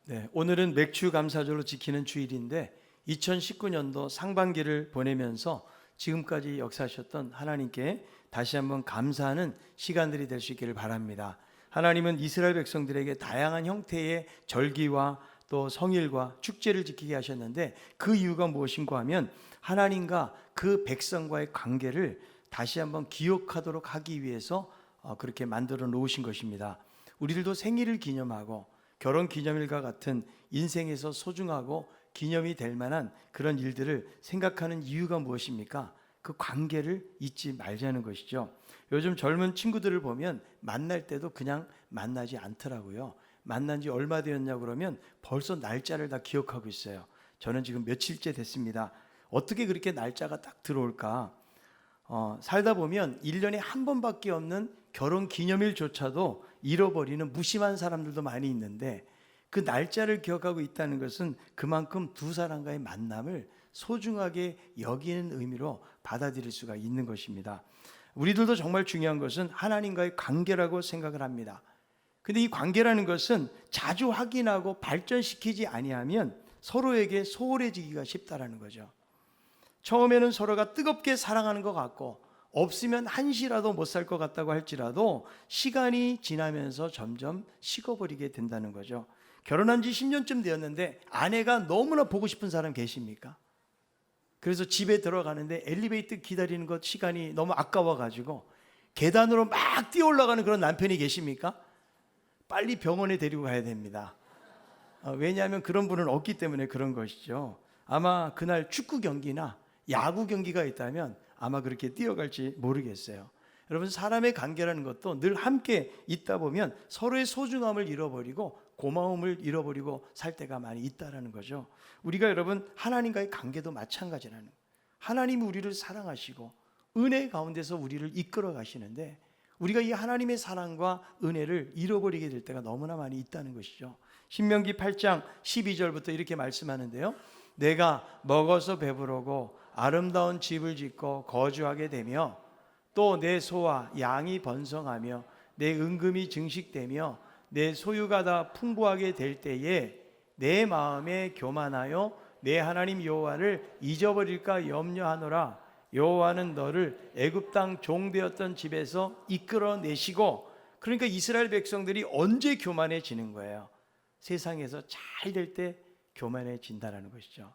네, 오늘은 맥주 감사절로 지키는 주일인데 2019년도 상반기를 보내면서 지금까지 역사하셨던 하나님께 다시 한번 감사하는 시간들이 될 수 있기를 바랍니다. 하나님은 이스라엘 백성들에게 다양한 형태의 절기와 또 성일과 축제를 지키게 하셨는데 그 이유가 무엇인가 하면 하나님과 그 백성과의 관계를 다시 한번 기억하도록 하기 위해서 그렇게 만들어 놓으신 것입니다. 우리들도 생일을 기념하고 결혼 기념일과 같은 인생에서 소중하고 기념이 될 만한 그런 일들을 생각하는 이유가 무엇입니까? 그 관계를 잊지 말자는 것이죠. 요즘 젊은 친구들을 보면 만날 때도 그냥 만나지 않더라고요. 만난 지 얼마 되었냐고 그러면 벌써 날짜를 다 기억하고 있어요. 저는 지금 며칠째 됐습니다. 어떻게 그렇게 날짜가 딱 들어올까? 살다 보면 1년에 한 번밖에 없는 결혼 기념일조차도 잃어버리는 무심한 사람들도 많이 있는데 그 날짜를 기억하고 있다는 것은 그만큼 두 사람과의 만남을 소중하게 여기는 의미로 받아들일 수가 있는 것입니다. 우리들도 정말 중요한 것은 하나님과의 관계라고 생각을 합니다. 근데 이 관계라는 것은 자주 확인하고 발전시키지 아니하면 서로에게 소홀해지기가 쉽다라는 거죠. 처음에는 서로가 뜨겁게 사랑하는 것 같고 없으면 한시라도 못 살 것 같다고 할지라도 시간이 지나면서 점점 식어버리게 된다는 거죠. 결혼한 지 10년쯤 되었는데 아내가 너무나 보고 싶은 사람 계십니까? 그래서 집에 들어가는데 엘리베이터 기다리는 것 시간이 너무 아까워가지고 계단으로 막 뛰어 올라가는 그런 남편이 계십니까? 빨리 병원에 데리고 가야 됩니다. 왜냐하면 그런 분은 없기 때문에 그런 것이죠. 아마 그날 축구 경기나 야구 경기가 있다면 아마 그렇게 뛰어갈지 모르겠어요. 여러분, 사람의 관계라는 것도 늘 함께 있다 보면 서로의 소중함을 잃어버리고 고마움을 잃어버리고 살 때가 많이 있다라는 거죠. 우리가 여러분 하나님과의 관계도 마찬가지라는 거예요. 하나님이 우리를 사랑하시고 은혜 가운데서 우리를 이끌어 가시는데 우리가 이 하나님의 사랑과 은혜를 잃어버리게 될 때가 너무나 많이 있다는 것이죠. 신명기 8장 12절부터 이렇게 말씀하는데요. 내가 먹어서 배부르고 아름다운 집을 짓고 거주하게 되며 또 내 소와 양이 번성하며 내 은금이 증식되며 내 소유가 다 풍부하게 될 때에 내 마음에 교만하여 내 하나님 여호와를 잊어버릴까 염려하노라. 여호와는 너를 애굽 땅 종되었던 집에서 이끌어내시고, 그러니까 이스라엘 백성들이 언제 교만해지는 거예요? 세상에서 잘 될 때 교만해진다라는 것이죠.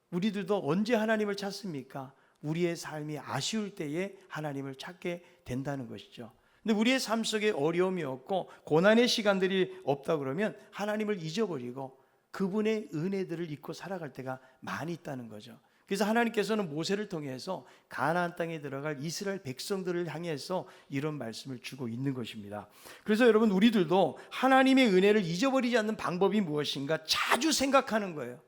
우리들도 언제 하나님을 찾습니까? 우리의 삶이 아쉬울 때에 하나님을 찾게 된다는 것이죠. 근데 우리의 삶 속에 어려움이 없고 고난의 시간들이 없다 그러면 하나님을 잊어버리고 그분의 은혜들을 잊고 살아갈 때가 많이 있다는 거죠. 그래서 하나님께서는 모세를 통해서 가나안 땅에 들어갈 이스라엘 백성들을 향해서 이런 말씀을 주고 있는 것입니다. 그래서 여러분, 우리들도 하나님의 은혜를 잊어버리지 않는 방법이 무엇인가 자주 생각하는 거예요.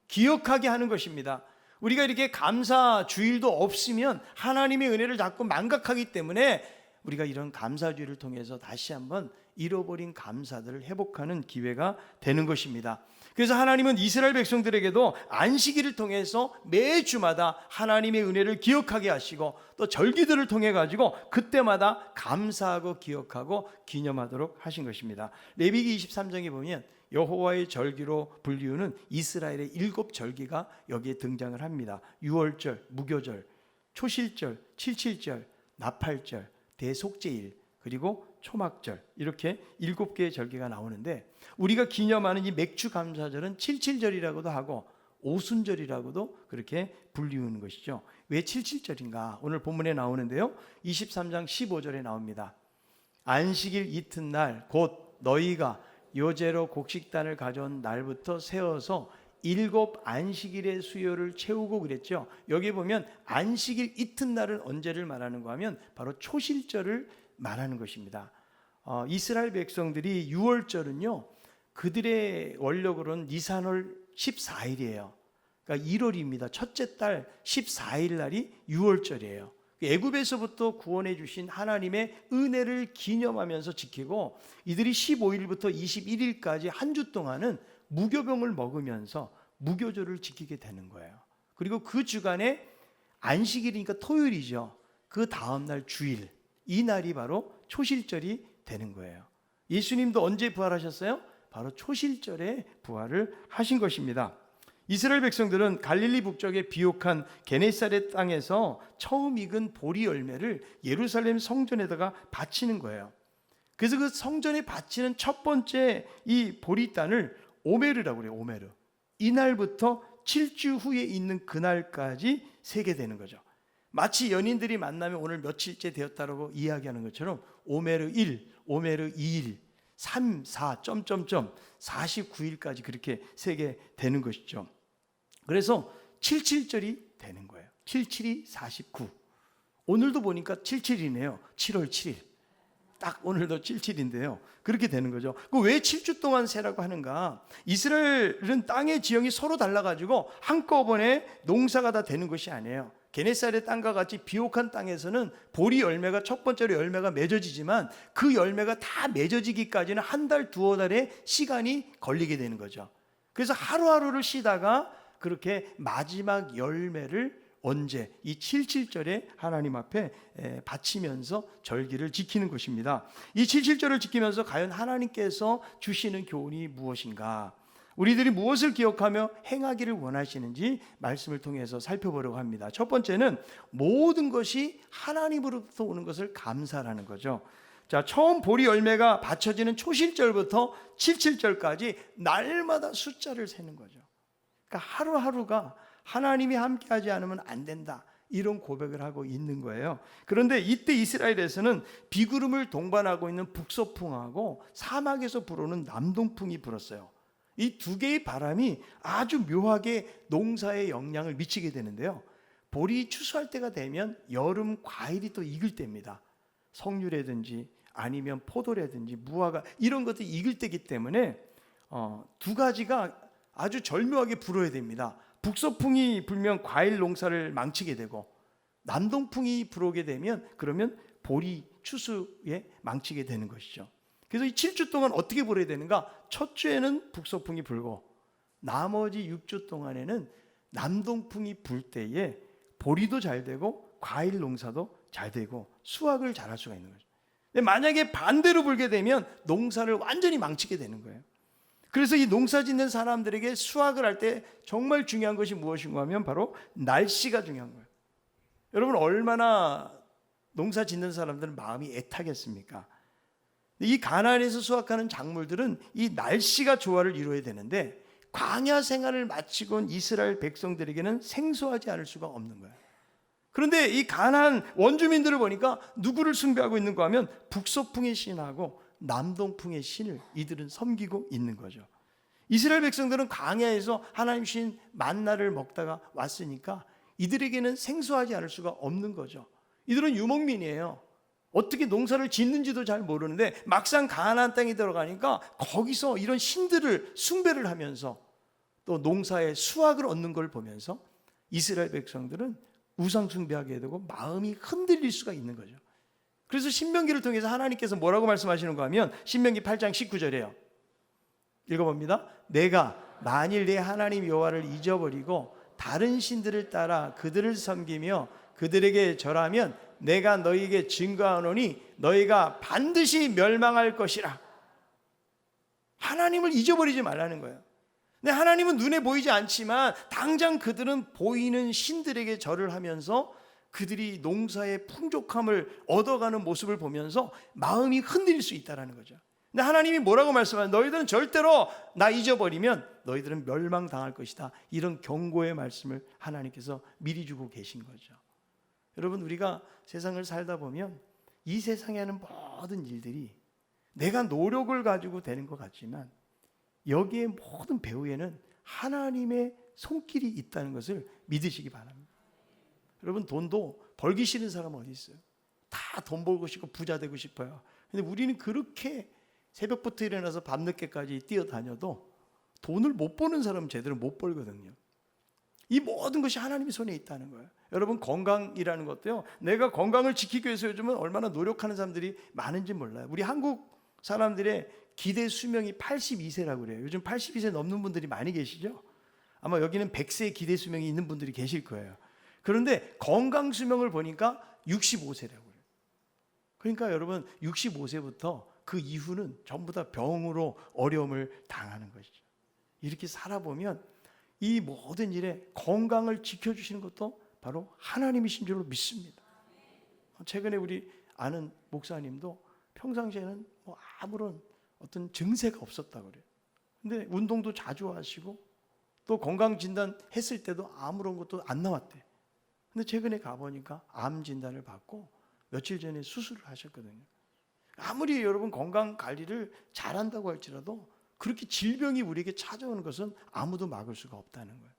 기억하게 하는 것입니다. 우리가 이렇게 감사 주일도 없으면 하나님의 은혜를 자꾸 망각하기 때문에 우리가 이런 감사주일을 통해서 다시 한번 잃어버린 감사들을 회복하는 기회가 되는 것입니다. 그래서 하나님은 이스라엘 백성들에게도 안식일을 통해서 매주마다 하나님의 은혜를 기억하게 하시고 또 절기들을 통해 가지고 그때마다 감사하고 기억하고 기념하도록 하신 것입니다. 레위기 23장에 보면 여호와의 절기로 불리우는 이스라엘의 7절기가 여기에 등장을 합니다. 유월절, 무교절, 초실절, 칠칠절, 나팔절, 대속제일, 그리고 초막절, 이렇게 7개의 절기가 나오는데 우리가 기념하는 이 맥주 감사절은 칠칠절이라고도 하고 오순절이라고도 그렇게 불리우는 것이죠. 왜 칠칠절인가? 오늘 본문에 나오는데요, 23장 15절에 나옵니다. 안식일 이튿날 곧 너희가 요제로 곡식단을 가져온 날부터 세어서 7 안식일의 수요를 채우고 그랬죠. 여기 보면 안식일 이튿날은 언제를 말하는가 하면 바로 초실절을 말하는 것입니다. 이스라엘 백성들이 6월절은요, 그들의 원력으로는 니산월 14일이에요. 그러니까 1월입니다. 첫째 달 14일 날이 6월절이에요. 애굽에서부터 구원해 주신 하나님의 은혜를 기념하면서 지키고, 이들이 15일부터 21일까지 한 주 동안은 무교병을 먹으면서 무교절을 지키게 되는 거예요. 그리고 그 주간에 안식일이니까 토요일이죠. 그 다음날 주일, 이 날이 바로 초실절이 되는 거예요. 예수님도 언제 부활하셨어요? 바로 초실절에 부활을 하신 것입니다. 이스라엘 백성들은 갈릴리 북쪽의 비옥한 게네사렛 땅에서 처음 익은 보리 열매를 예루살렘 성전에다가 바치는 거예요. 그래서 그 성전에 바치는 첫 번째 이 보리단을 오메르라고 그래요. 오메르. 이날부터 7주 후에 있는 그날까지 세게 되는 거죠. 마치 연인들이 만나면 오늘 며칠째 되었다라고 이야기하는 것처럼 오메르 1, 오메르 2일, 3, 4, 49일까지 그렇게 세게 되는 것이죠. 그래서 77절이 되는 거예요. 77이 49. 오늘도 보니까 77이네요. 7월 7일. 딱 오늘도 77인데요. 그렇게 되는 거죠. 왜 7주 동안 세라고 하는가? 이스라엘은 땅의 지형이 서로 달라가지고 한꺼번에 농사가 다 되는 것이 아니에요. 게네사렛 땅과 같이 비옥한 땅에서는 보리 열매가 첫 번째로 열매가 맺어지지만 그 열매가 다 맺어지기까지는 한 달, 두어 달의 시간이 걸리게 되는 거죠. 그래서 하루하루를 쉬다가 그렇게 마지막 열매를 언제 이 77절에 하나님 앞에 바치면서 절기를 지키는 것입니다. 이 77절을 지키면서 과연 하나님께서 주시는 교훈이 무엇인가? 우리들이 무엇을 기억하며 행하기를 원하시는지 말씀을 통해서 살펴보려고 합니다. 첫 번째는 모든 것이 하나님으로부터 오는 것을 감사하는 거죠. 자, 처음 보리 열매가 바쳐지는 초실절부터 77절까지 날마다 숫자를 세는 거죠. 그러니까 하루하루가 하나님이 함께하지 않으면 안 된다, 이런 고백을 하고 있는 거예요. 그런데 이때 이스라엘에서는 비구름을 동반하고 있는 북서풍하고 사막에서 불어오는 남동풍이 불었어요. 이 두 개의 바람이 아주 묘하게 농사에 영향을 미치게 되는데요. 보리 추수할 때가 되면 여름 과일이 또 익을 때입니다. 석류라든지 아니면 포도라든지 무화과 이런 것들이 익을 때이기 때문에 두 가지가 아주 절묘하게 불어야 됩니다. 북서풍이 불면 과일 농사를 망치게 되고 남동풍이 불어오게 되면 그러면 보리 추수에 망치게 되는 것이죠. 그래서 이 7주 동안 어떻게 불어야 되는가? 첫 주에는 북서풍이 불고 나머지 6주 동안에는 남동풍이 불 때에 보리도 잘 되고 과일 농사도 잘 되고 수확을 잘할 수가 있는 거죠. 근데 만약에 반대로 불게 되면 농사를 완전히 망치게 되는 거예요. 그래서 이 농사 짓는 사람들에게 수확을 할 때 정말 중요한 것이 무엇인가 하면 바로 날씨가 중요한 거예요. 여러분, 얼마나 농사 짓는 사람들은 마음이 애타겠습니까? 이 가나안에서 수확하는 작물들은 이 날씨가 조화를 이루어야 되는데 광야 생활을 마치고 온 이스라엘 백성들에게는 생소하지 않을 수가 없는 거예요. 그런데 이 가나안 원주민들을 보니까 누구를 숭배하고 있는가 하면 북서풍의 신하고 남동풍의 신을 이들은 섬기고 있는 거죠. 이스라엘 백성들은 광야에서 하나님 신 만나를 먹다가 왔으니까 이들에게는 생소하지 않을 수가 없는 거죠. 이들은 유목민이에요. 어떻게 농사를 짓는지도 잘 모르는데 막상 가나안 땅에 들어가니까 거기서 이런 신들을 숭배를 하면서 또 농사의 수확을 얻는 걸 보면서 이스라엘 백성들은 우상 숭배하게 되고 마음이 흔들릴 수가 있는 거죠. 그래서 신명기를 통해서 하나님께서 뭐라고 말씀하시는가 하면 신명기 8장 19절이에요. 읽어봅니다. 내가 만일 내 하나님 여호와를 잊어버리고 다른 신들을 따라 그들을 섬기며 그들에게 절하면 내가 너희에게 증거하노니 너희가 반드시 멸망할 것이라. 하나님을 잊어버리지 말라는 거예요. 근데 하나님은 눈에 보이지 않지만 당장 그들은 보이는 신들에게 절을 하면서 그들이 농사의 풍족함을 얻어가는 모습을 보면서 마음이 흔들릴 수 있다는 거죠. 근데 하나님이 뭐라고 말씀하냐? 너희들은 절대로 나 잊어버리면 너희들은 멸망당할 것이다. 이런 경고의 말씀을 하나님께서 미리 주고 계신 거죠. 여러분, 우리가 세상을 살다 보면 이 세상에 하는 모든 일들이 내가 노력을 가지고 되는 것 같지만 여기에 모든 배후에는 하나님의 손길이 있다는 것을 믿으시기 바랍니다. 여러분, 돈도 벌기 싫은 사람은 어디 있어요? 다 돈 벌고 싶고 부자 되고 싶어요. 근데 우리는 그렇게 새벽부터 일어나서 밤늦게까지 뛰어다녀도 돈을 못 버는 사람은 제대로 못 벌거든요. 이 모든 것이 하나님의 손에 있다는 거예요. 여러분, 건강이라는 것도요, 내가 건강을 지키기 위해서 요즘은 얼마나 노력하는 사람들이 많은지 몰라요. 우리 한국 사람들의 기대 수명이 82세라고 그래요. 요즘 82세 넘는 분들이 많이 계시죠? 아마 여기는 100세 기대 수명이 있는 분들이 계실 거예요. 그런데 건강 수명을 보니까 65세라고 그래요. 그러니까 여러분, 65세부터 그 이후는 전부 다 병으로 어려움을 당하는 것이죠. 이렇게 살아보면 이 모든 일에 건강을 지켜주시는 것도 바로 하나님이신 줄로 믿습니다. 최근에 우리 아는 목사님도 평상시에는 뭐 아무런 어떤 증세가 없었다고 그래요. 근데 운동도 자주 하시고 또 건강진단 했을 때도 아무런 것도 안 나왔대. 근데 최근에 가보니까 암 진단을 받고 며칠 전에 수술을 하셨거든요. 아무리 여러분 건강 관리를 잘한다고 할지라도 그렇게 질병이 우리에게 찾아오는 것은 아무도 막을 수가 없다는 거예요.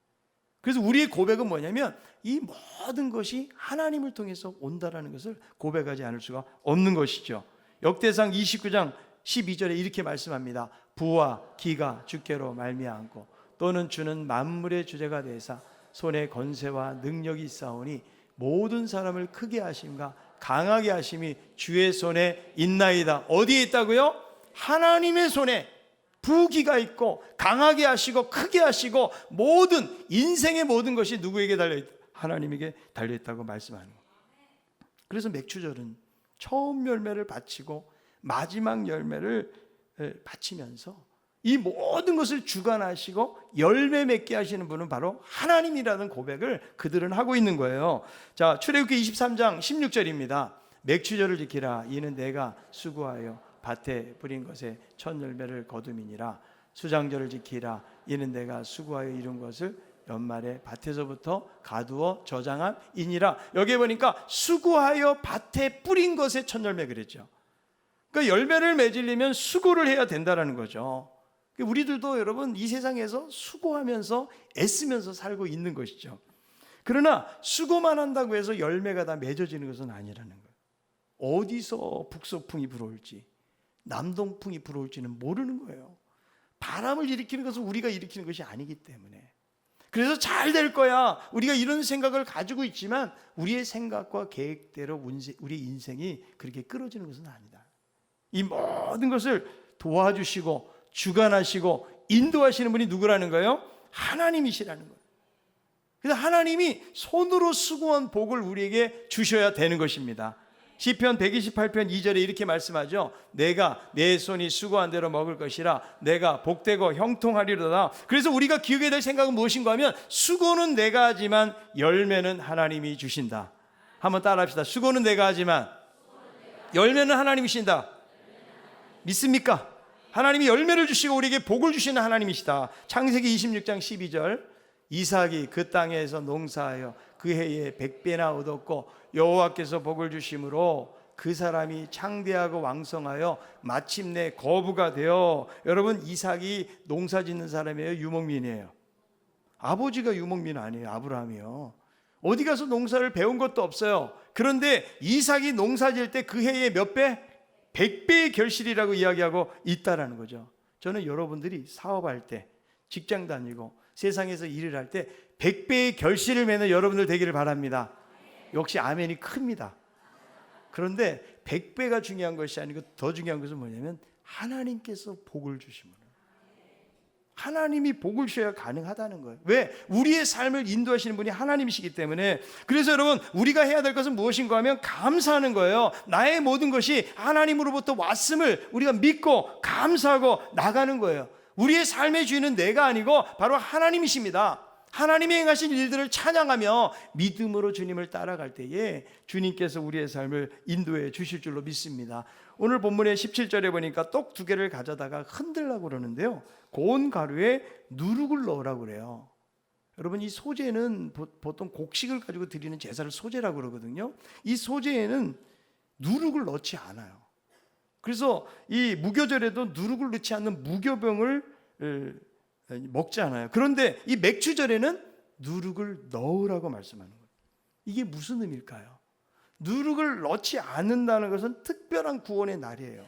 그래서 우리의 고백은 뭐냐면 이 모든 것이 하나님을 통해서 온다라는 것을 고백하지 않을 수가 없는 것이죠. 역대상 29장 12절에 이렇게 말씀합니다. 부와 기가 주께로 말미암고 또는 주는 만물의 주제가 되사 손에 권세와 능력이 있사오니 모든 사람을 크게 하심과 강하게 하심이 주의 손에 있나이다. 어디에 있다고요? 하나님의 손에 부기가 있고 강하게 하시고 크게 하시고 모든 인생의 모든 것이 누구에게 달려있다? 하나님에게 달려있다고 말씀하는 거예요. 그래서 맥추절은 처음 열매를 바치고 마지막 열매를 바치면서 이 모든 것을 주관하시고 열매 맺게 하시는 분은 바로 하나님이라는 고백을 그들은 하고 있는 거예요. 자, 출애굽기 23장 16절입니다. 맥추절을 지키라. 이는 내가 수고하여 밭에 뿌린 것에 첫 열매를 거둠이니라. 수장절을 지키라. 이는 내가 수고하여 이룬 것을 연말에 밭에서부터 가두어 저장함이니라. 여기에 보니까 수고하여 밭에 뿌린 것에 첫 열매 그랬죠. 그러니까 열매를 맺으려면 수고를 해야 된다는 거죠. 우리들도 여러분 이 세상에서 수고하면서 애쓰면서 살고 있는 것이죠. 그러나 수고만 한다고 해서 열매가 다 맺어지는 것은 아니라는 거예요. 어디서 북서풍이 불어올지 남동풍이 불어올지는 모르는 거예요. 바람을 일으키는 것은 우리가 일으키는 것이 아니기 때문에. 그래서 잘 될 거야 우리가 이런 생각을 가지고 있지만 우리의 생각과 계획대로 우리 인생이 그렇게 끌어지는 것은 아니다. 이 모든 것을 도와주시고 주관하시고 인도하시는 분이 누구라는 거예요? 하나님이시라는 거예요. 그래서 하나님이 손으로 수고한 복을 우리에게 주셔야 되는 것입니다. 시편 128편 2절에 이렇게 말씀하죠. 내가 내 손이 수고한 대로 먹을 것이라 내가 복되고 형통하리로다. 그래서 우리가 기억해야 될 생각은 무엇인가 하면 수고는 내가 하지만 열매는 하나님이 주신다. 한번 따라합시다. 수고는 내가 하지만 열매는 하나님이신다. 믿습니까? 하나님이 열매를 주시고 우리에게 복을 주시는 하나님이시다. 창세기 26장 12절 이삭이 그 땅에서 농사하여 그 해에 100배나 얻었고 여호와께서 복을 주심으로 그 사람이 창대하고 왕성하여 마침내 거부가 되어. 여러분 이삭이 농사 짓는 사람이에요? 유목민이에요? 아버지가 유목민 아니에요. 아브라함이요. 어디 가서 농사를 배운 것도 없어요. 그런데 이삭이 농사 지을 때 그 해에 몇 배? 100배의 결실이라고 이야기하고 있다라는 거죠. 저는 여러분들이 사업할 때 직장 다니고 세상에서 일을 할 때 100배의 결실을 맺는 여러분들 되기를 바랍니다. 역시 아멘이 큽니다. 그런데 100배가 중요한 것이 아니고 더 중요한 것은 뭐냐면 하나님께서 복을 주시면 하나님이 복을 주셔야 가능하다는 거예요. 왜? 우리의 삶을 인도하시는 분이 하나님이시기 때문에. 그래서 여러분 우리가 해야 될 것은 무엇인가 하면 감사하는 거예요. 나의 모든 것이 하나님으로부터 왔음을 우리가 믿고 감사하고 나가는 거예요. 우리의 삶의 주인은 내가 아니고 바로 하나님이십니다. 하나님이 행하신 일들을 찬양하며 믿음으로 주님을 따라갈 때에 주님께서 우리의 삶을 인도해 주실 줄로 믿습니다. 오늘 본문의 17절에 보니까 떡 2개를 가져다가 흔들라고 그러는데요, 고운 가루에 누룩을 넣으라고 그래요. 여러분 이 소제는 보통 곡식을 가지고 드리는 제사를 소제라고 그러거든요. 이 소제에는 누룩을 넣지 않아요. 그래서 이 무교절에도 누룩을 넣지 않는 무교병을 먹지 않아요. 그런데 이 맥주절에는 누룩을 넣으라고 말씀하는 거예요. 이게 무슨 의미일까요? 누룩을 넣지 않는다는 것은 특별한 구원의 날이에요.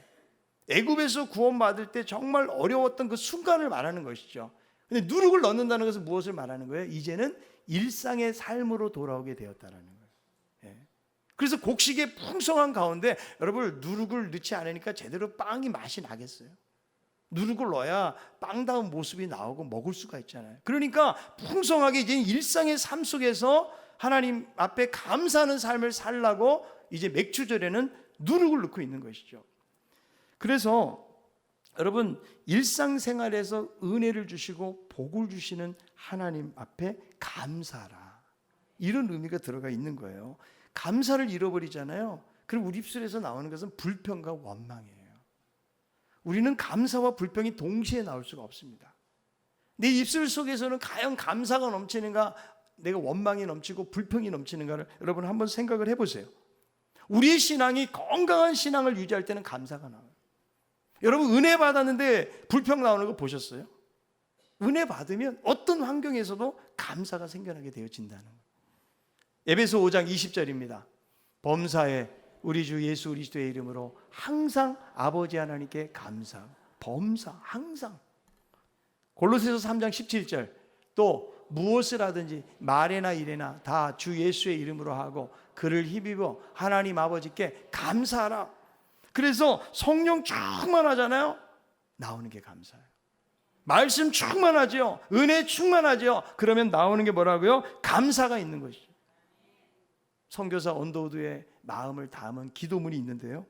애굽에서 구원받을 때 정말 어려웠던 그 순간을 말하는 것이죠. 근데 누룩을 넣는다는 것은 무엇을 말하는 거예요? 이제는 일상의 삶으로 돌아오게 되었다는 거예요. 그래서 곡식의 풍성한 가운데 여러분 누룩을 넣지 않으니까 제대로 빵이 맛이 나겠어요? 누룩을 넣어야 빵다운 모습이 나오고 먹을 수가 있잖아요. 그러니까 풍성하게 이제 일상의 삶 속에서 하나님 앞에 감사하는 삶을 살라고 이제 맥주절에는 누룩을 넣고 있는 것이죠. 그래서 여러분, 일상생활에서 은혜를 주시고 복을 주시는 하나님 앞에 감사하라, 이런 의미가 들어가 있는 거예요. 감사를 잃어버리잖아요. 그럼 우리 입술에서 나오는 것은 불평과 원망이에요. 우리는 감사와 불평이 동시에 나올 수가 없습니다. 내 입술 속에서는 과연 감사가 넘치는가, 내가 원망이 넘치고 불평이 넘치는가를 여러분 한번 생각을 해보세요. 우리의 신앙이 건강한 신앙을 유지할 때는 감사가 나와요. 여러분, 은혜 받았는데 불평 나오는 거 보셨어요? 은혜 받으면 어떤 환경에서도 감사가 생겨나게 되어진다는 거예요. 에베소 5장 20절입니다. 범사에 우리 주 예수 그리스도의 이름으로 항상 아버지 하나님께 감사. 범사, 항상. 골로새서 3장 17절, 또 무엇을 하든지 말에나 일에나 다 주 예수의 이름으로 하고 그를 힘입어 하나님 아버지께 감사하라. 그래서 성령 충만하잖아요. 나오는 게 감사해요. 말씀 충만하죠. 은혜 충만하죠. 그러면 나오는 게 뭐라고요? 감사가 있는 것이죠. 선교사 언더우드의 마음을 담은 기도문이 있는데요,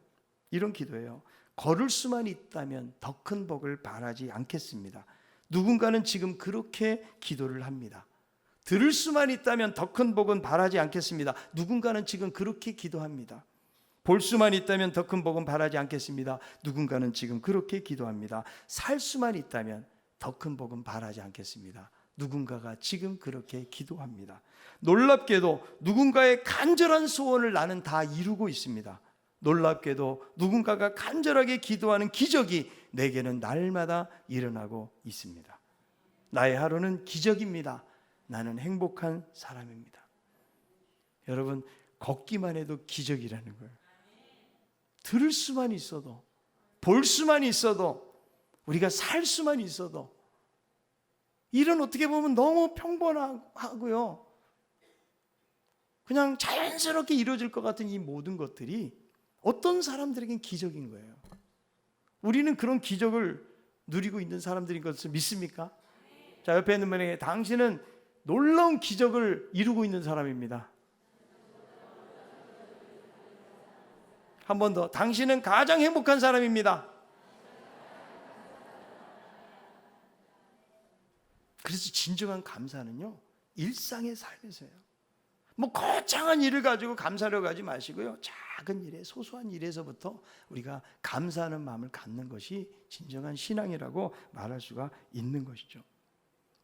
이런 기도예요. 걸을 수만 있다면 더 큰 복을 바라지 않겠습니다. 누군가는 지금 그렇게 기도를 합니다. 들을 수만 있다면 더 큰 복은 바라지 않겠습니다. 누군가는 지금 그렇게 기도합니다. 볼 수만 있다면 더 큰 복은 바라지 않겠습니다. 누군가는 지금 그렇게 기도합니다. 살 수만 있다면 더 큰 복은 바라지 않겠습니다. 누군가가 지금 그렇게 기도합니다. 놀랍게도 누군가의 간절한 소원을 나는 다 이루고 있습니다. 놀랍게도 누군가가 간절하게 기도하는 기적이 내게는 날마다 일어나고 있습니다. 나의 하루는 기적입니다. 나는 행복한 사람입니다. 여러분, 걷기만 해도 기적이라는 거예요. 들을 수만 있어도, 볼 수만 있어도, 우리가 살 수만 있어도, 일은 어떻게 보면 너무 평범하고요, 그냥 자연스럽게 이루어질 것 같은 이 모든 것들이 어떤 사람들에겐 기적인 거예요. 우리는 그런 기적을 누리고 있는 사람들인 것을 믿습니까? 자, 옆에 있는 분에게, 당신은 놀라운 기적을 이루고 있는 사람입니다. 한 번 더, 당신은 가장 행복한 사람입니다. 그래서 진정한 감사는요, 일상의 삶에서요. 뭐 거창한 일을 가지고 감사를 하지 마시고요, 작은 일에, 소소한 일에서부터 우리가 감사하는 마음을 갖는 것이 진정한 신앙이라고 말할 수가 있는 것이죠.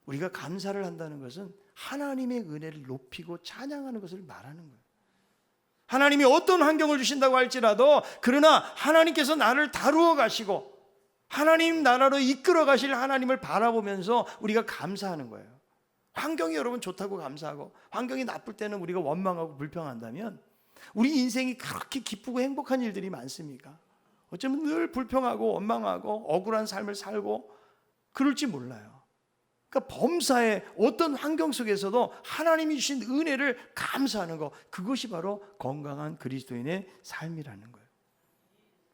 우리가 감사를 한다는 것은 하나님의 은혜를 높이고 찬양하는 것을 말하는 거예요. 하나님이 어떤 환경을 주신다고 할지라도, 그러나 하나님께서 나를 다루어 가시고 하나님 나라로 이끌어 가실 하나님을 바라보면서 우리가 감사하는 거예요. 환경이 여러분 좋다고 감사하고, 환경이 나쁠 때는 우리가 원망하고 불평한다면 우리 인생이 그렇게 기쁘고 행복한 일들이 많습니까? 어쩌면 늘 불평하고 원망하고 억울한 삶을 살고 그럴지 몰라요. 그러니까 범사의 어떤 환경 속에서도 하나님이 주신 은혜를 감사하는 것, 그것이 바로 건강한 그리스도인의 삶이라는 거예요.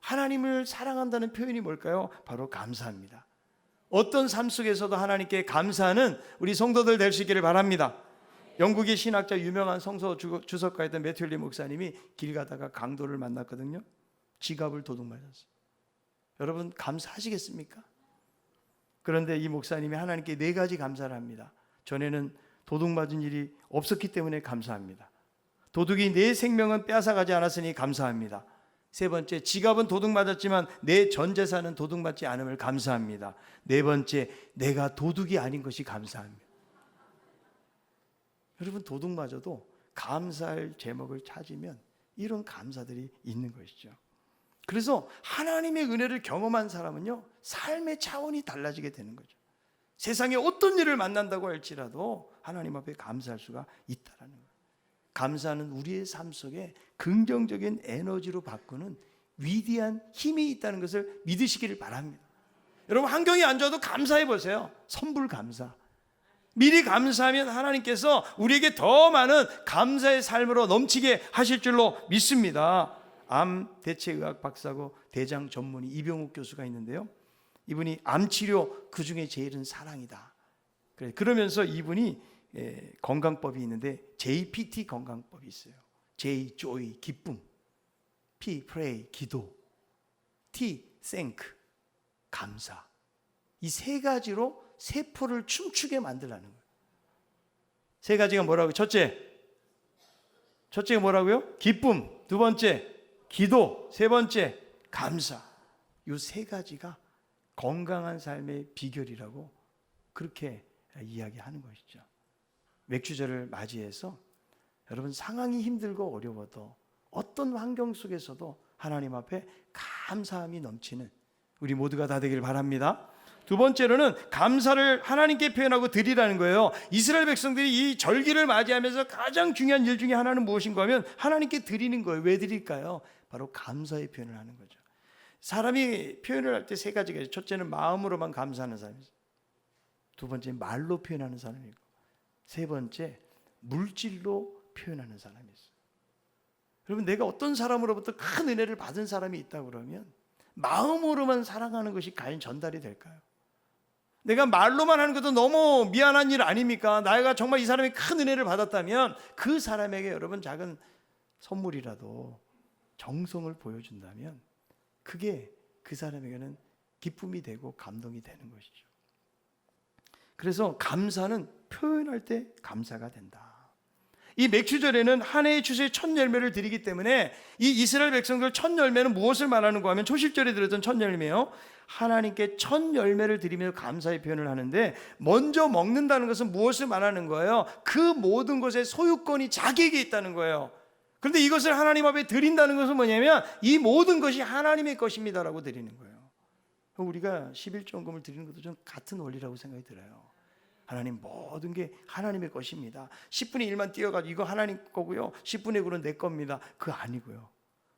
하나님을 사랑한다는 표현이 뭘까요? 바로 감사합니다. 어떤 삶 속에서도 하나님께 감사하는 우리 성도들 될 수 있기를 바랍니다. 영국의 신학자, 유명한 성서 주석가였던 매튜리 목사님이 길 가다가 강도를 만났거든요. 지갑을 도둑맞았어요. 여러분, 감사하시겠습니까? 그런데 이 목사님이 하나님께 4가지 감사를 합니다. 전에는 도둑맞은 일이 없었기 때문에 감사합니다. 도둑이 내 생명은 빼앗아가지 않았으니 감사합니다. 3번째, 지갑은 도둑맞았지만 내 전 재산은 도둑맞지 않음을 감사합니다. 4번째, 내가 도둑이 아닌 것이 감사합니다. 여러분, 도둑맞아도 감사할 제목을 찾으면 이런 감사들이 있는 것이죠. 그래서 하나님의 은혜를 경험한 사람은요, 삶의 차원이 달라지게 되는 거죠. 세상에 어떤 일을 만난다고 할지라도 하나님 앞에 감사할 수가 있다는 거예요. 감사는 우리의 삶 속에 긍정적인 에너지로 바꾸는 위대한 힘이 있다는 것을 믿으시기를 바랍니다. 여러분, 환경이 안 좋아도 감사해 보세요. 선불 감사. 미리 감사하면 하나님께서 우리에게 더 많은 감사의 삶으로 넘치게 하실 줄로 믿습니다. 암 대체의학 박사고 대장 전문의 이병욱 교수가 있는데요, 이분이 암치료 그중에 제일은 사랑이다. 그러면서 이분이 건강법이 있는데 JPT 건강법이 있어요. J, joy, 기쁨, P, pray, 기도, T, thank, 감사. 이 세 가지로 세포를 춤추게 만들라는 거예요. 세 가지가 뭐라고요? 첫째가 뭐라고요? 기쁨. 두 번째, 기도. 세 번째, 감사. 이 세 가지가 건강한 삶의 비결이라고 그렇게 이야기하는 것이죠. 맥주절을 맞이해서 여러분 상황이 힘들고 어려워도 어떤 환경 속에서도 하나님 앞에 감사함이 넘치는 우리 모두가 다 되길 바랍니다. 두 번째로는 감사를 하나님께 표현하고 드리라는 거예요. 이스라엘 백성들이 이 절기를 맞이하면서 가장 중요한 일 중에 하나는 무엇인가 하면 하나님께 드리는 거예요. 왜 드릴까요? 바로 감사의 표현을 하는 거죠. 사람이 표현을 할 때 세 가지가 있어요. 첫째는 마음으로만 감사하는 사람이 있어요. 두 번째 말로 표현하는 사람이 있고, 세 번째 물질로 표현하는 사람이 있어요. 여러분, 내가 어떤 사람으로부터 큰 은혜를 받은 사람이 있다 그러면 마음으로만 사랑하는 것이 과연 전달이 될까요? 내가 말로만 하는 것도 너무 미안한 일 아닙니까? 내가 정말 이 사람이 큰 은혜를 받았다면 그 사람에게 여러분 작은 선물이라도 정성을 보여준다면 그게 그 사람에게는 기쁨이 되고 감동이 되는 것이죠. 그래서 감사는 표현할 때 감사가 된다. 이 맥주절에는 한 해의 추수의 첫 열매를 드리기 때문에 이 이스라엘 백성들 첫 열매는 무엇을 말하는가 하면 초실절에 드렸던 첫 열매요, 하나님께 첫 열매를 드리며 감사의 표현을 하는데, 먼저 먹는다는 것은 무엇을 말하는 거예요? 그 모든 것의 소유권이 자기에게 있다는 거예요. 그런데 이것을 하나님 앞에 드린다는 것은 뭐냐면 이 모든 것이 하나님의 것입니다라고 드리는 거예요. 우리가 11조원금을 드리는 것도 좀 같은 원리라고 생각이 들어요. 하나님, 모든 게 하나님의 것입니다. 10분의 1만 띄어가지고 이거 하나님 거고요, 10분의 9는 내 겁니다. 그거 아니고요.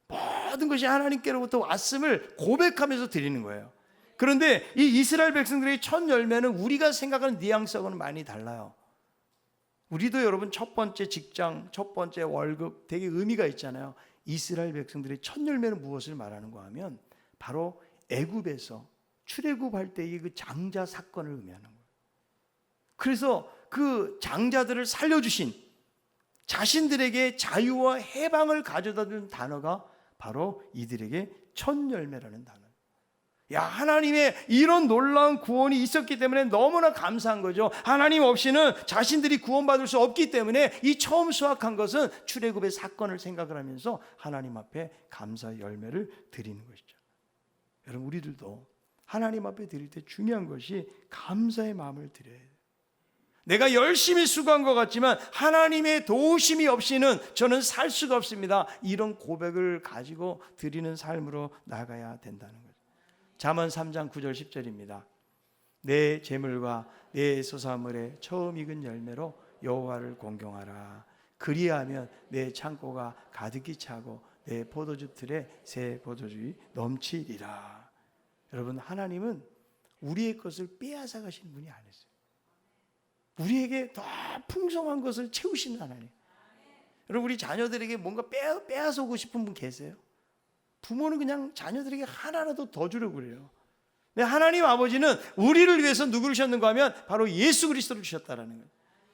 모든 것이 하나님께로부터 왔음을 고백하면서 드리는 거예요. 그런데 이 이스라엘 백성들의 첫 열매는 우리가 생각하는 뉘앙스하고는 많이 달라요. 우리도 여러분 첫 번째 직장, 첫 번째 월급 되게 의미가 있잖아요. 이스라엘 백성들의 첫 열매는 무엇을 말하는가 하면 바로 애굽에서 출애굽할 때의 그 장자 사건을 의미하는 거예요. 그래서 그 장자들을 살려주신, 자신들에게 자유와 해방을 가져다 준 단어가 바로 이들에게 첫 열매라는 단어예요. 야, 하나님의 이런 놀라운 구원이 있었기 때문에 너무나 감사한 거죠. 하나님 없이는 자신들이 구원받을 수 없기 때문에 이 처음 수확한 것은 출애굽의 사건을 생각을 하면서 하나님 앞에 감사의 열매를 드리는 것이죠. 여러분, 우리들도 하나님 앞에 드릴 때 중요한 것이 감사의 마음을 드려야 돼요. 내가 열심히 수고한 것 같지만 하나님의 도우심이 없이는 저는 살 수가 없습니다. 이런 고백을 가지고 드리는 삶으로 나가야 된다는 거죠. 잠언 3장 9절 10절입니다. 내 재물과 내 소사물의 처음 익은 열매로 여호와를 공경하라. 그리하면 내 창고가 가득히 차고 내 포도주 틀에 새 포도주가 넘치리라. 여러분, 하나님은 우리의 것을 빼앗아 가시는 분이 아니세요. 우리에게 더 풍성한 것을 채우시는 하나님. 여러분, 우리 자녀들에게 뭔가 빼앗아오고 싶은 분 계세요? 부모는 그냥 자녀들에게 하나라도 더 주려고 그래요. 근데 하나님 아버지는 우리를 위해서 누구를 주셨는가 하면 바로 예수 그리스도를 주셨다라는 거예요.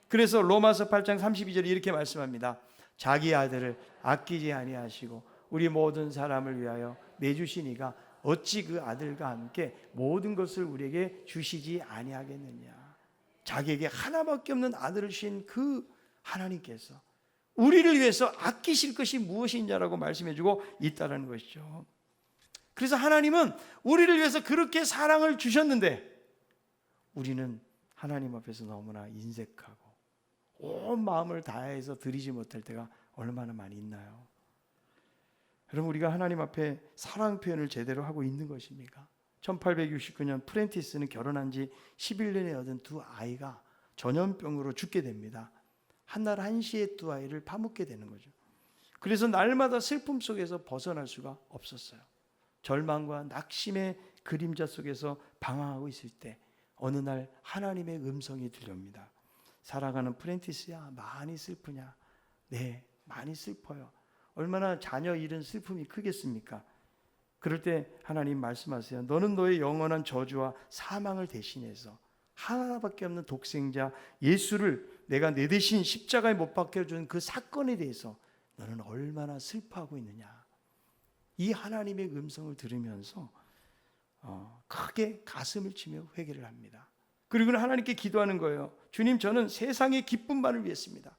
그래서 로마서 8장 32절에 이렇게 말씀합니다. 자기 아들을 아끼지 아니하시고 우리 모든 사람을 위하여 내주시니가 어찌 그 아들과 함께 모든 것을 우리에게 주시지 아니하겠느냐. 자기에게 하나밖에 없는 아들을 주신 그 하나님께서 우리를 위해서 아끼실 것이 무엇이냐라고 말씀해주고 있다는 것이죠. 그래서 하나님은 우리를 위해서 그렇게 사랑을 주셨는데 우리는 하나님 앞에서 너무나 인색하고 온 마음을 다해서 드리지 못할 때가 얼마나 많이 있나요? 여러분, 우리가 하나님 앞에 사랑 표현을 제대로 하고 있는 것입니까? 1869년 프렌티스는 결혼한 지 11년에 얻은 두 아이가 전염병으로 죽게 됩니다. 한날 한시에 두 아이를 파묻게 되는 거죠. 그래서 날마다 슬픔 속에서 벗어날 수가 없었어요. 절망과 낙심의 그림자 속에서 방황하고 있을 때 어느 날 하나님의 음성이 들려옵니다. 사랑하는 프렌티스야, 많이 슬프냐? 네, 많이 슬퍼요. 얼마나 자녀 잃은 슬픔이 크겠습니까? 그럴 때 하나님 말씀하세요. 너는 너의 영원한 저주와 사망을 대신해서 하나밖에 없는 독생자 예수를 내가 내 대신 십자가에 못 박혀준 그 사건에 대해서 너는 얼마나 슬퍼하고 있느냐. 이 하나님의 음성을 들으면서 크게 가슴을 치며 회개를 합니다. 그리고는 하나님께 기도하는 거예요. 주님, 저는 세상의 기쁨만을 위했습니다.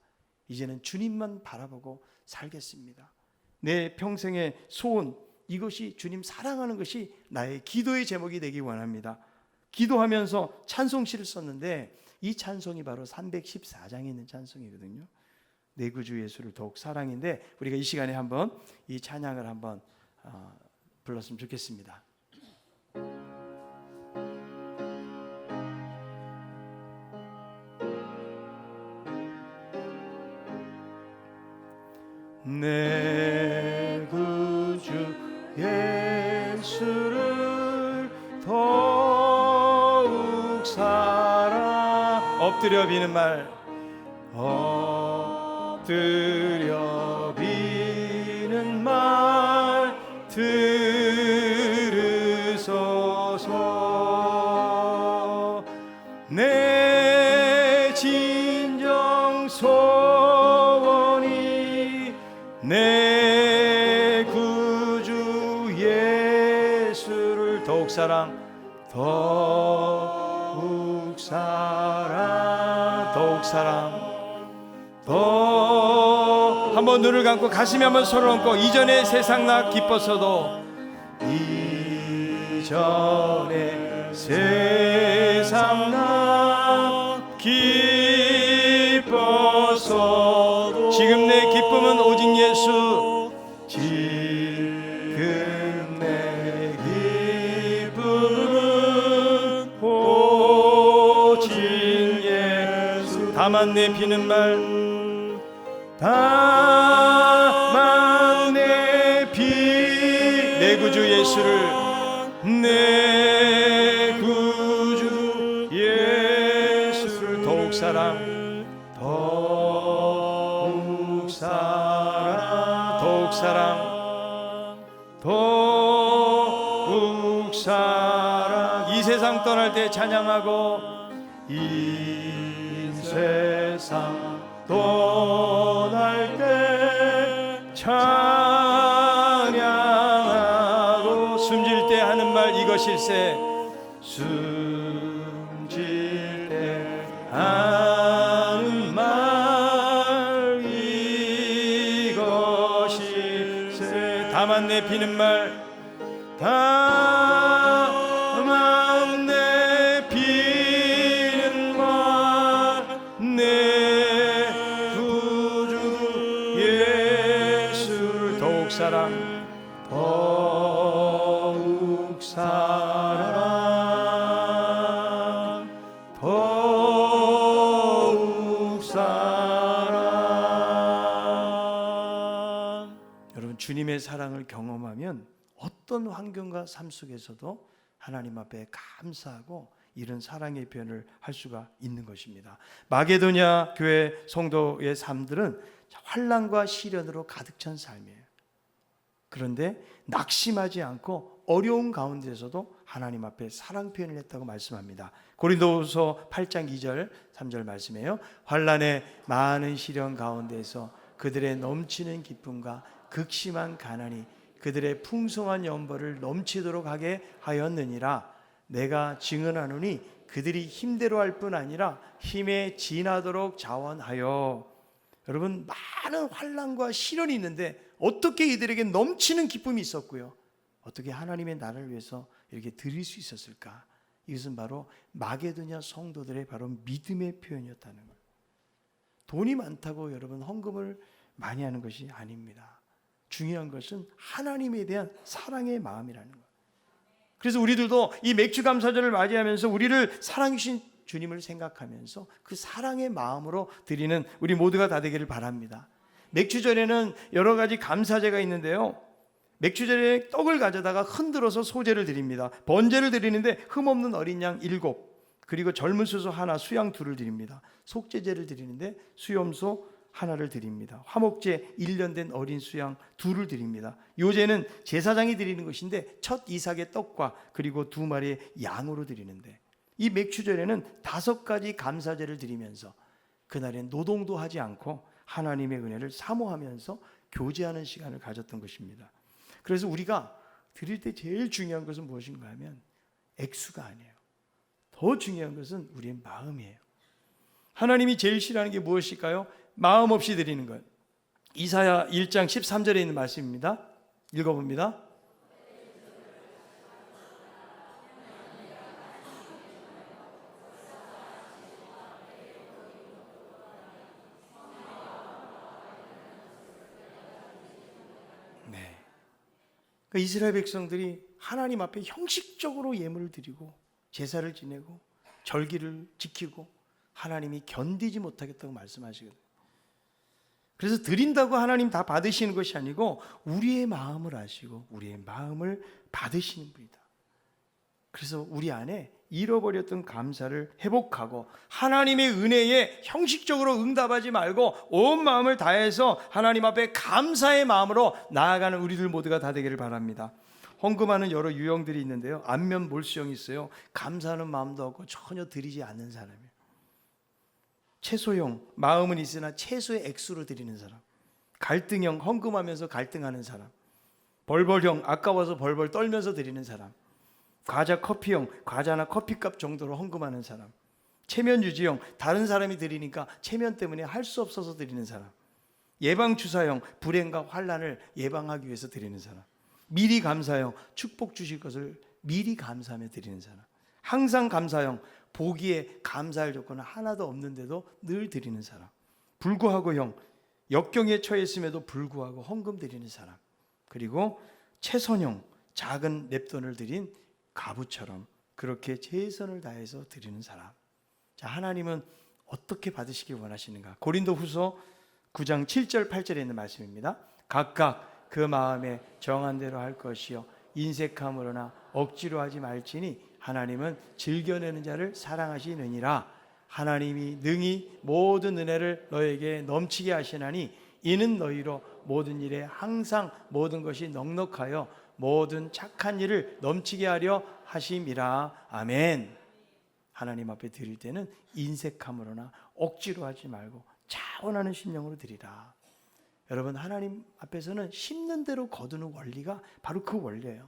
이제는 주님만 바라보고 살겠습니다. 내 평생의 소원, 이것이 주님 사랑하는 것이 나의 기도의 제목이 되기 원합니다. 기도하면서 찬송시를 썼는데 이 찬송이 바로 314장에 있는 찬송이거든요. 내 구주 예수를 더욱 사랑인데 우리가 이 시간에 한번 이 찬양을 한번 불렀으면 좋겠습니다. 내 구주 예수를 더욱 사랑 엎드려 비는 말 엎드려 비는 말 들으소서 내 진정 소원이 내 구주 예수를 더욱 사랑 더욱 사랑 더욱 사랑 더 한번 눈을 감고 가슴에 한번 손을 얹고 이전에 세상 나 기뻤어도 이전에 세상 나 기뻤어도 지금 내 기쁨은 오직 예수 지금 내 기쁨은 오직 예수 다만 내 비는 말 다만 내 비 내 구주 예수를 내 구주 예수를 더욱 사랑 더욱 사랑 더욱 사랑 더욱 사랑 이 세상 떠날 때 찬양하고 이 세상 떠날 때 찬양하고 숨질 때 하는 말 이것일세 숨질 때 하는 말 이것일세 다만 내 비는 말 다만 내 비는 말 내 구주 예수를 더욱 사랑 더욱 사랑 더욱 사랑 여러분 주님의 사랑을 경험하면 어떤 환경과 삶 속에서도 하나님 앞에 감사하고 이런 사랑의 표현을 할 수가 있는 것입니다. 마게도냐 교회 성도의 삶들은 환난과 시련으로 가득 찬 삶이에요. 그런데 낙심하지 않고 어려운 가운데서도 하나님 앞에 사랑 표현을 했다고 말씀합니다. 고린도후서 8장 2절 3절 말씀이에요. 환난의 많은 시련 가운데서 그들의 넘치는 기쁨과 극심한 가난이 그들의 풍성한 연벌을 넘치도록 하게 하였느니라. 내가 증언하노니 그들이 힘대로 할 뿐 아니라 힘에 지나도록 자원하여. 여러분 많은 환난과 시련이 있는데 어떻게 이들에게 넘치는 기쁨이 있었고요, 어떻게 하나님의 나라를 위해서 이렇게 드릴 수 있었을까? 이것은 바로 마게도냐 성도들의 바로 믿음의 표현이었다는 거예요. 돈이 많다고 여러분 헌금을 많이 하는 것이 아닙니다. 중요한 것은 하나님에 대한 사랑의 마음이라는 거예요. 그래서 우리들도 이 맥주 감사절을 맞이하면서 우리를 사랑주신 주님을 생각하면서 그 사랑의 마음으로 드리는 우리 모두가 다 되기를 바랍니다. 맥주절에는 여러 가지 감사제가 있는데요, 맥주절에 떡을 가져다가 흔들어서 소제를 드립니다. 번제를 드리는데 흠없는 어린 양 7, 그리고 젊은 수소 하나, 수양 2를 드립니다. 속죄제를 드리는데 수염소 하나를 드립니다. 화목제 1년 된 어린 수양 2를 드립니다. 요제는 제사장이 드리는 것인데 첫 이삭의 떡과 그리고 2마리의 양으로 드리는데, 이 맥주절에는 5가지 감사제를 드리면서 그날엔 노동도 하지 않고 하나님의 은혜를 사모하면서 교제하는 시간을 가졌던 것입니다. 그래서 우리가 드릴 때 제일 중요한 것은 무엇인가 하면 액수가 아니에요. 더 중요한 것은 우리의 마음이에요. 하나님이 제일 싫어하는 게 무엇일까요? 마음 없이 드리는 것. 이사야 1장 13절에 있는 말씀입니다. 읽어봅니다. 네. 그러니까 이스라엘 백성들이 하나님 앞에 형식적으로 예물을 드리고 제사를 지내고 절기를 지키고 하나님이 견디지 못하겠다고 말씀하시거든요. 그래서 드린다고 하나님 다 받으시는 것이 아니고 우리의 마음을 아시고 우리의 마음을 받으시는 분이다. 그래서 우리 안에 잃어버렸던 감사를 회복하고 하나님의 은혜에 형식적으로 응답하지 말고 온 마음을 다해서 하나님 앞에 감사의 마음으로 나아가는 우리들 모두가 다 되기를 바랍니다. 헌금하는 여러 유형들이 있는데요. 안면 몰수형이 있어요. 감사하는 마음도 없고 전혀 드리지 않는 사람이에요. 채소형, 마음은 있으나 채소의 액수로 드리는 사람. 갈등형, 헌금하면서 갈등하는 사람. 벌벌형, 아까워서 벌벌 떨면서 드리는 사람. 과자 커피형, 과자나 커피값 정도로 헌금하는 사람. 체면 유지형, 다른 사람이 드리니까 체면 때문에 할 수 없어서 드리는 사람. 예방 주사형, 불행과 환난을 예방하기 위해서 드리는 사람. 미리 감사형, 축복 주실 것을 미리 감사하며 드리는 사람. 항상 감사형, 보기에 감사할 조건은 하나도 없는데도 늘 드리는 사람. 불구하고형, 역경에 처했음에도 불구하고 헌금 드리는 사람. 그리고 최선형, 작은 냅돈을 드린 가부처럼 그렇게 최선을 다해서 드리는 사람. 자, 하나님은 어떻게 받으시길 원하시는가? 고린도후서 9장 7절 8절에 있는 말씀입니다. 각각 그 마음에 정한 대로 할 것이요 인색함으로나 억지로 하지 말지니 하나님은 즐겨내는 자를 사랑하시느니라. 하나님이 능히 모든 은혜를 너에게 넘치게 하시나니 이는 너희로 모든 일에 항상 모든 것이 넉넉하여 모든 착한 일을 넘치게 하려 하심이라. 아멘. 하나님 앞에 드릴 때는 인색함으로나 억지로 하지 말고 차원하는 심령으로 드리라. 여러분, 하나님 앞에서는 심는 대로 거두는 원리가 바로 그 원리예요.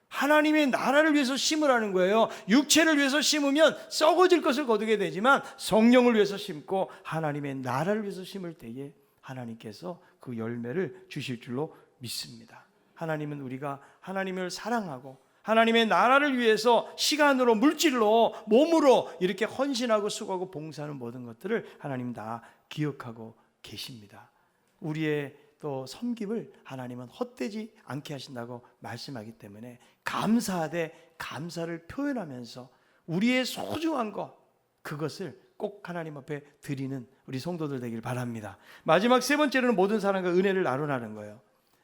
하나님의 나라를 위해서 심으라는 거예요. 육체를 위해서 심으면 썩어질 것을 거두게 되지만 성령을 위해서 심고 하나님의 나라를 위해서 심을 때에 하나님께서 그 열매를 주실 줄로 믿습니다. 하나님은 우리가 하나님을 사랑하고 하나님의 나라를 위해서 시간으로, 물질로, 몸으로 이렇게 헌신하고 수고하고 봉사하는 모든 것들을 하나님 다 기억하고 계십니다. 우리의 또 섬김을 하나님은 헛되지 않게 하신다고 말씀하기 때문에 감사하되 감사를 표현하면서 우리의 소중한 것, 그것을 꼭 하나님 앞에 드리는 우리 성도들 되길 바랍니다. 마지막 세 번째로는 모든 사람과 은혜를 나누라는 거예요.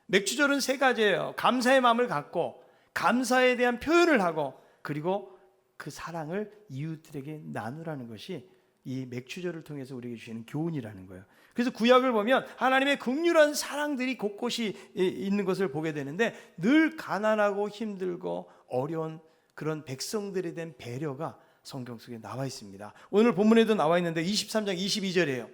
맥주절은 세 가지예요. 감사의 마음을 갖고 감사에 대한 표현을 하고 그리고 그 사랑을 이웃들에게 나누라는 것이 이 맥주절을 통해서 우리에게 주시는 교훈이라는 거예요. 그래서 구약을 보면 하나님의 긍휼한 사랑들이 곳곳이 있는 것을 보게 되는데 늘 가난하고 힘들고 어려운 그런 백성들에 대한 배려가 성경 속에 나와 있습니다. 오늘 본문에도 나와 있는데 23장 22절이에요.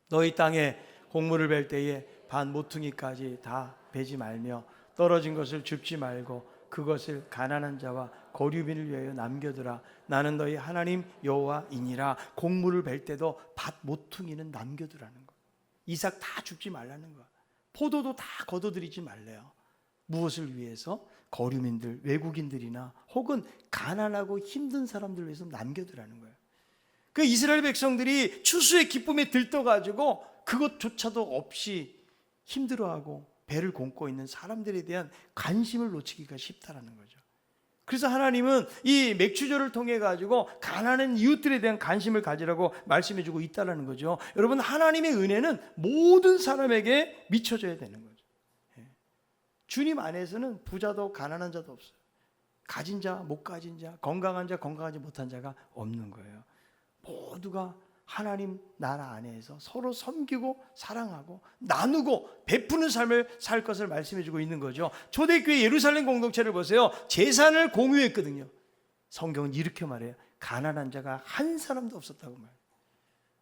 너희 땅에 곡물을 벨 때에 반 모퉁이까지 다 베지 말며 떨어진 것을 줍지 말고 그것을 가난한 자와 거류민을 위하여 남겨두라. 나는 너희 하나님 여호와이니라. 곡물을 벨 때도 밭 모퉁이는 남겨두라는 거. 이삭 다 줍지 말라는 거. 포도도 다 걷어들이지 말래요. 무엇을 위해서? 거류민들, 외국인들이나 혹은 가난하고 힘든 사람들 위해서 남겨두라는 거예요. 그 이스라엘 백성들이 추수의 기쁨에 들떠가지고 그것조차도 없이 힘들어하고 배를 곪고 있는 사람들에 대한 관심을 놓치기가 쉽다라는 거죠. 그래서 하나님은 이 맥주절을 통해 가지고 가난한 이웃들에 대한 관심을 가지라고 말씀해주고 있다라는 거죠. 여러분, 하나님의 은혜는 모든 사람에게 미쳐져야 되는 거죠. 주님 안에서는 부자도 가난한 자도 없어요. 가진 자, 못 가진 자, 건강한 자, 건강하지 못한 자가 없는 거예요. 모두가 하나님 나라 안에서 서로 섬기고 사랑하고 나누고 베푸는 삶을 살 것을 말씀해주고 있는 거죠. 초대교회 예루살렘 공동체를 보세요. 재산을 공유했거든요. 성경은 이렇게 말해요. 가난한 자가 한 사람도 없었다고 말해요.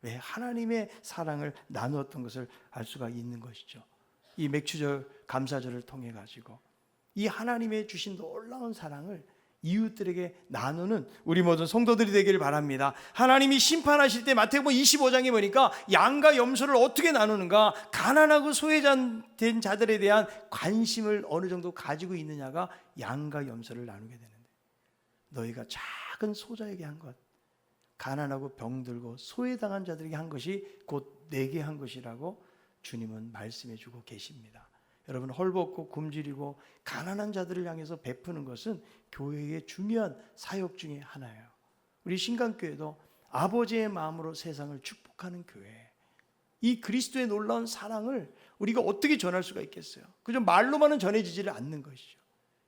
왜? 하나님의 사랑을 나누었던 것을 알 수가 있는 것이죠. 이 맥주절 감사절을 통해 가지고 이 하나님의 주신 놀라운 사랑을 이웃들에게 나누는 우리 모든 성도들이 되기를 바랍니다. 하나님이 심판하실 때 마태복음 25장에 보니까 양과 염소를 어떻게 나누는가, 가난하고 소외된 자들에 대한 관심을 어느 정도 가지고 있느냐가 양과 염소를 나누게 되는데, 너희가 작은 소자에게 한 것, 가난하고 병들고 소외당한 자들에게 한 것이 곧 내게 한 것이라고 주님은 말씀해 주고 계십니다. 여러분, 헐벗고 굶주리고 가난한 자들을 향해서 베푸는 것은 교회의 중요한 사역 중에 하나예요. 우리 신강교회도 아버지의 마음으로 세상을 축복하는 교회, 이 그리스도의 놀라운 사랑을 우리가 어떻게 전할 수가 있겠어요? 그저 말로만은 전해지지를 않는 것이죠.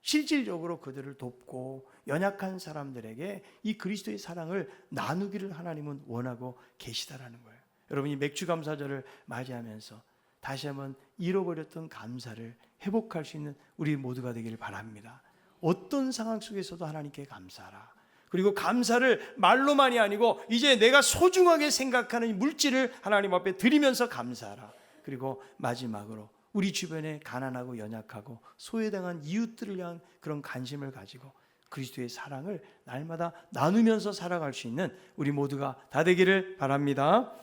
실질적으로 그들을 돕고 연약한 사람들에게 이 그리스도의 사랑을 나누기를 하나님은 원하고 계시다라는 거예요. 여러분이 맥주감사절을 맞이하면서 다시 한번 잃어버렸던 감사를 회복할 수 있는 우리 모두가 되기를 바랍니다. 어떤 상황 속에서도 하나님께 감사하라. 그리고 감사를 말로만이 아니고 이제 내가 소중하게 생각하는 물질을 하나님 앞에 드리면서 감사하라. 그리고 마지막으로 우리 주변에 가난하고 연약하고 소외당한 이웃들을 향한 그런 관심을 가지고 그리스도의 사랑을 날마다 나누면서 살아갈 수 있는 우리 모두가 다 되기를 바랍니다.